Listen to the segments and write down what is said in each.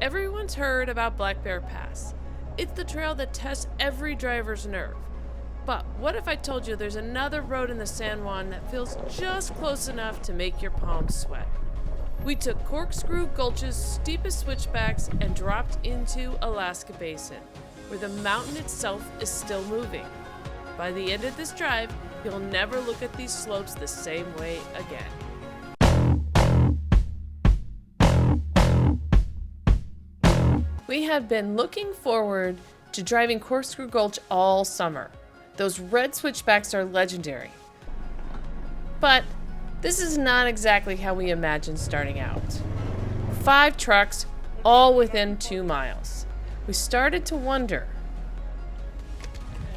Everyone's heard about Black Bear Pass. It's the trail that tests every driver's nerve. But what if I told you there's another road in the San Juan that feels just close enough to make your palms sweat? We took Corkscrew Gulch's steepest switchbacks and dropped into Alaska Basin, where the mountain itself is still moving. By the end of this drive, you'll never look at these slopes the same way again. We have been looking forward to driving Corkscrew Gulch all summer. Those red switchbacks are legendary. But this is not exactly how we imagined starting out. 5 trucks, all within 2 miles. We started to wonder,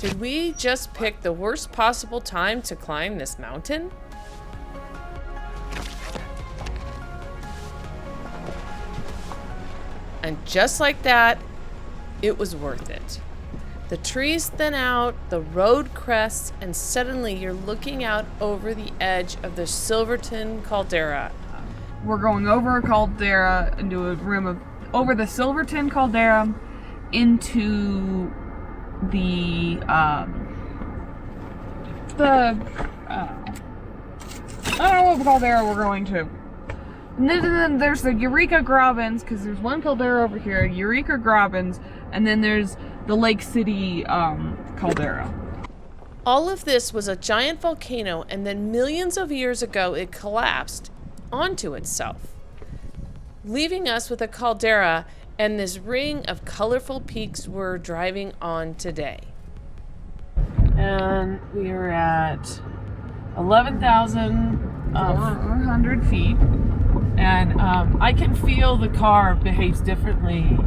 did we just pick the worst possible time to climb this mountain? And just like that, it was worth it. The trees thin out, the road crests, and suddenly you're looking out over the edge of the Silverton Caldera. We're going over a caldera into a rim of over the Silverton Caldera into the I don't know what caldera we're going to. And then there's the Eureka Grabens, because there's one caldera over here, Eureka Grabens, and then there's the Lake City caldera. All of this was a giant volcano, and then millions of years ago it collapsed onto itself, leaving us with a caldera and this ring of colorful peaks we're driving on today. And we are at 11,400 feet. And I can feel the car behaves differently,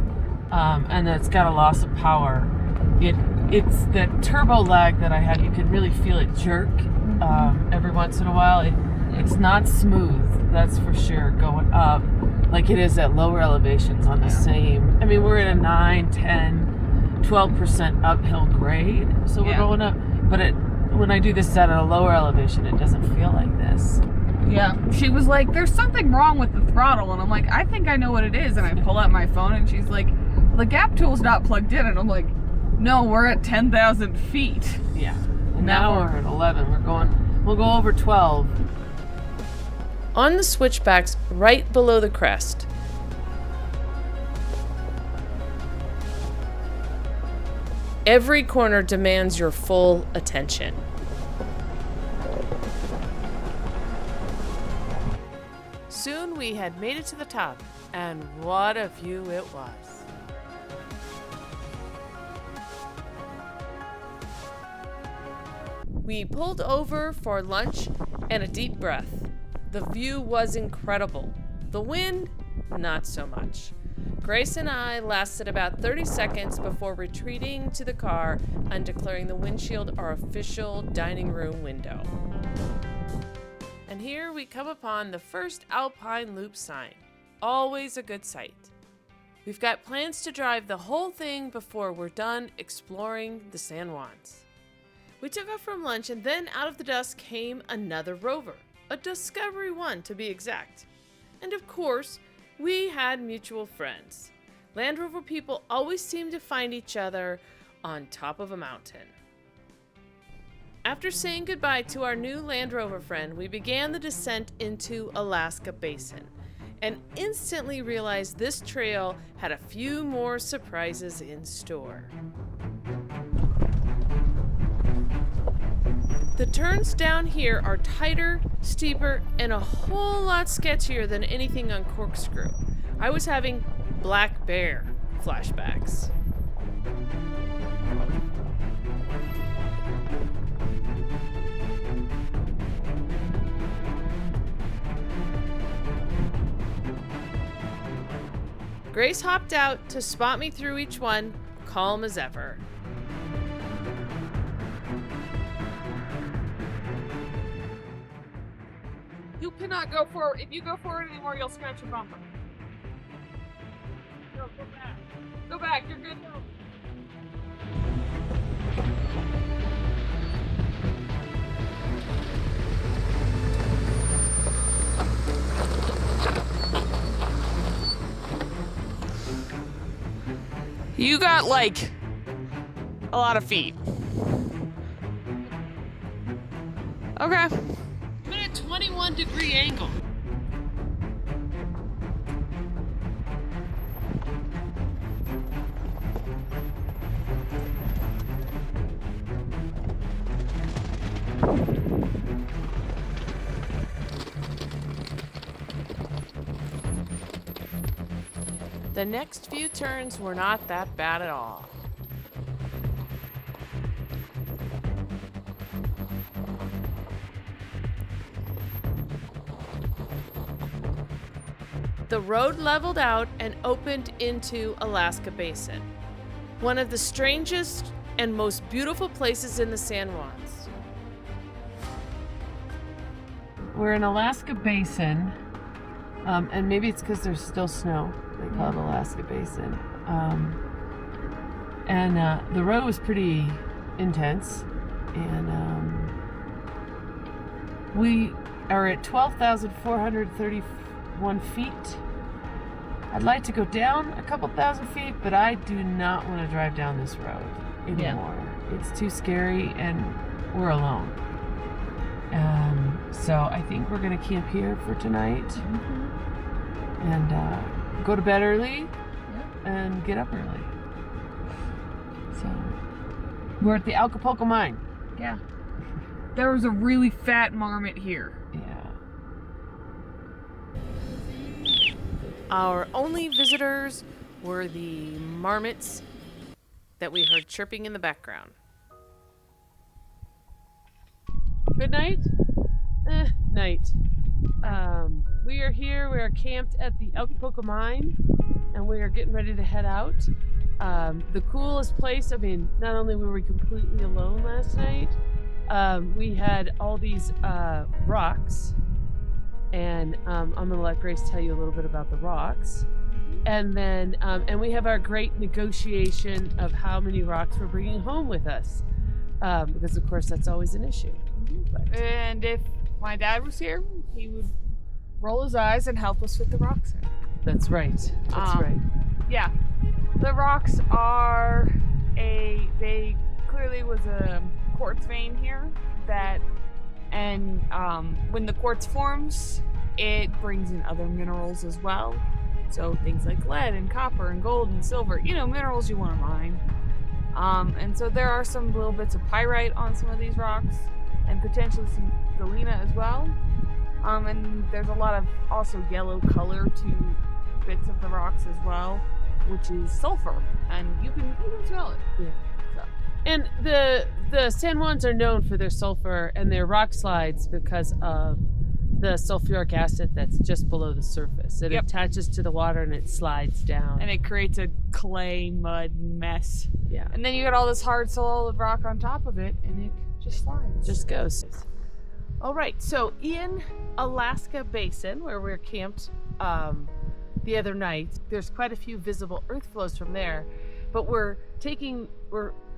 and that it's got a loss of power. It's the turbo lag that I had. You can really feel it jerk every once in a while. It's not smooth, that's for sure, going up like it is at lower elevations on the same. I mean, we're at a 9, 10, 12% uphill grade, so we're going up. But when I do this at a lower elevation, it doesn't feel like this. Yeah, she was like, there's something wrong with the throttle, and I'm like, I think I know what it is, and I pull out my phone, and she's like, well, the gap tool's not plugged in, and I'm like, no, we're at 10,000 feet. Yeah, and now we're at 11, we'll go over 12. On the switchbacks, right below the crest, every corner demands your full attention. Soon we had made it to the top, and what a view it was. We pulled over for lunch and a deep breath. The view was incredible. The wind, not so much. Grace and I lasted about 30 seconds before retreating to the car and declaring the windshield our official dining room window. And here we come upon the first Alpine Loop sign. Always a good sight. We've got plans to drive the whole thing before we're done exploring the San Juans. We took off from lunch, and then out of the dust came another rover. A Discovery 1 to be exact. And of course, we had mutual friends. Land Rover people always seem to find each other on top of a mountain. After saying goodbye to our new Land Rover friend, we began the descent into Alaska Basin and instantly realized this trail had a few more surprises in store. The turns down here are tighter, steeper, and a whole lot sketchier than anything on Corkscrew. I was having Black Bear flashbacks. Grace hopped out to spot me through each one, calm as ever. You cannot go forward. If you go forward anymore, you'll scratch your bumper. No, go back. Go back, you're good now. You got like a lot of feet. Okay. I'm at a 21-degree angle. The next few turns were not that bad at all. The road leveled out and opened into Alaska Basin, one of the strangest and most beautiful places in the San Juans. We're in Alaska Basin, and maybe it's because there's still snow. They call it Alaska Basin. The road was pretty intense, and we are at 12,431 feet. I'd like to go down a couple thousand feet, but I do not want to drive down this road anymore. Yeah. It's too scary, and we're alone. So I think we're going to camp here for tonight, and go to bed early, and get up early. So we're at the Acapulco Mine. Yeah. There was a really fat marmot here. Yeah. Our only visitors were the marmots that we heard chirping in the background. Good night? Night. We are here. We are camped at the Acapulco Mine, and we are getting ready to head out. The coolest place, I mean, not only were we completely alone last night, we had all these rocks, and I'm going to let Grace tell you a little bit about the rocks. And then, and we have our great negotiation of how many rocks we're bringing home with us, because of course that's always an issue. But. And if my dad was here, he would roll his eyes and help us with the rocks. That's right. That's right. Yeah. The rocks are they clearly was a quartz vein here and when the quartz forms, it brings in other minerals as well. So things like lead and copper and gold and silver, minerals you want to mine. And so there are some little bits of pyrite on some of these rocks, and potentially some galena as well. And there's a lot of also yellow color to bits of the rocks as well, which is sulfur, and you can smell it. Yeah. So. And the San Juans are known for their sulfur and their rock slides because of the sulfuric acid that's just below the surface. It attaches to the water and it slides down. And it creates a clay mud mess. Yeah. And then you get all this hard solid rock on top of it, and it just slides. Just goes. All right, so in Alaska Basin, where we're camped the other night, there's quite a few visible earth flows from there, but we're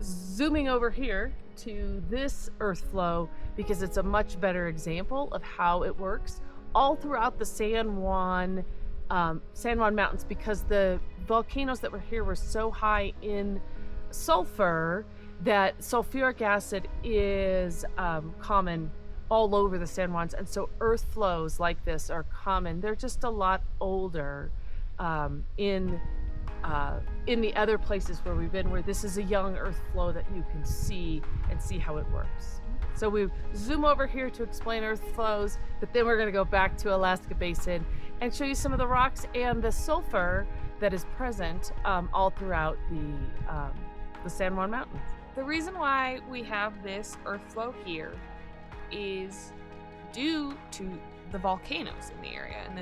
zooming over here to this earth flow because it's a much better example of how it works all throughout the San Juan Mountains, because the volcanoes that were here were so high in sulfur that sulfuric acid is common all over the San Juans, and so earth flows like this are common. They're just a lot older in the other places where we've been, where this is a young earth flow that you can see and see how it works. So we zoom over here to explain earth flows, but then we're going to go back to Alaska Basin and show you some of the rocks and the sulfur that is present all throughout the San Juan Mountains. The reason why we have this earth flow here is due to the volcanoes in the area, and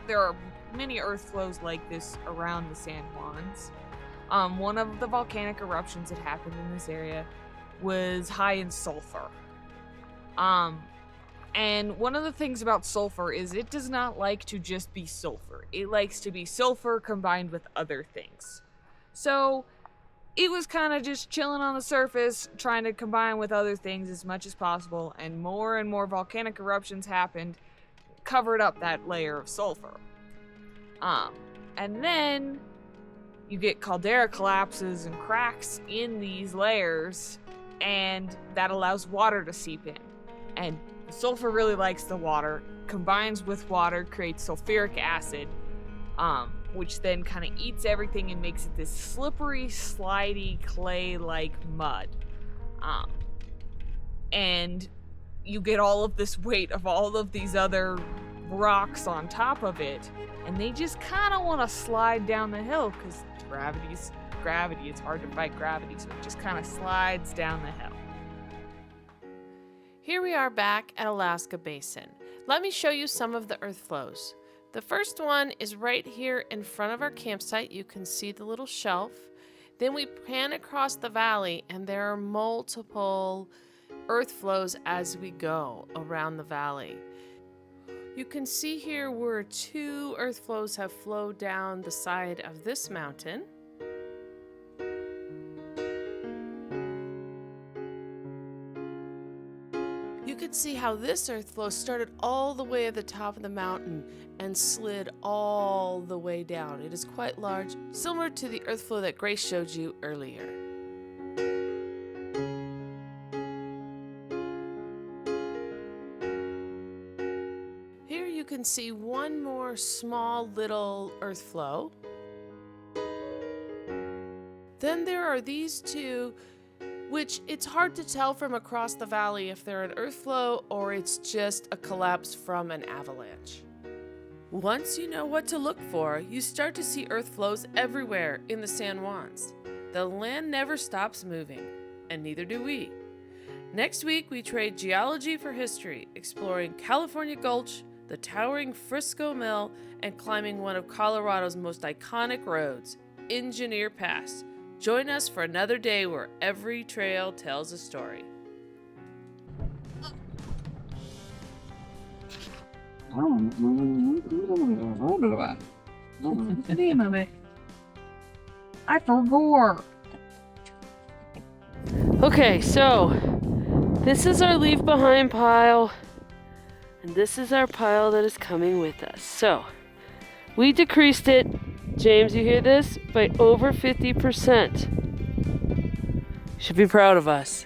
there are many earth flows like this around the San Juans. One of the volcanic eruptions that happened in this area was high in sulfur. And one of the things about sulfur is it does not like to just be sulfur. It likes to be sulfur combined with other things. So it was kind of just chilling on the surface, trying to combine with other things as much as possible, and more volcanic eruptions happened, covered up that layer of sulfur. And then you get caldera collapses and cracks in these layers, and that allows water to seep in. And sulfur really likes the water, combines with water, creates sulfuric acid, which then kind of eats everything and makes it this slippery, slidey, clay-like mud. And you get all of this weight of all of these other rocks on top of it, and they just kind of want to slide down the hill because gravity. It's hard to fight gravity, so it just kind of slides down the hill. Here we are back at Alaska Basin. Let me show you some of the earth flows. The first one is right here in front of our campsite. You can see the little shelf. Then we pan across the valley, and there are multiple earth flows as we go around the valley. You can see here where 2 earth flows have flowed down the side of this mountain. You can see how this earth flow started all the way at the top of the mountain and slid all the way down. It is quite large, similar to the earth flow that Grace showed you earlier. Here you can see one more small little earth flow. Then there are these 2, which it's hard to tell from across the valley if they're an earth flow or it's just a collapse from an avalanche. Once you know what to look for, you start to see earth flows everywhere in the San Juans. The land never stops moving, and neither do we. Next week, we trade geology for history, exploring California Gulch, the towering Frisco Mill, and climbing one of Colorado's most iconic roads, Engineer Pass. Join us for another day where every trail tells a story. I forgot. Okay, so this is our leave behind pile, and this is our pile that is coming with us. So we decreased it, James, you hear this? By over 50%. Should be proud of us.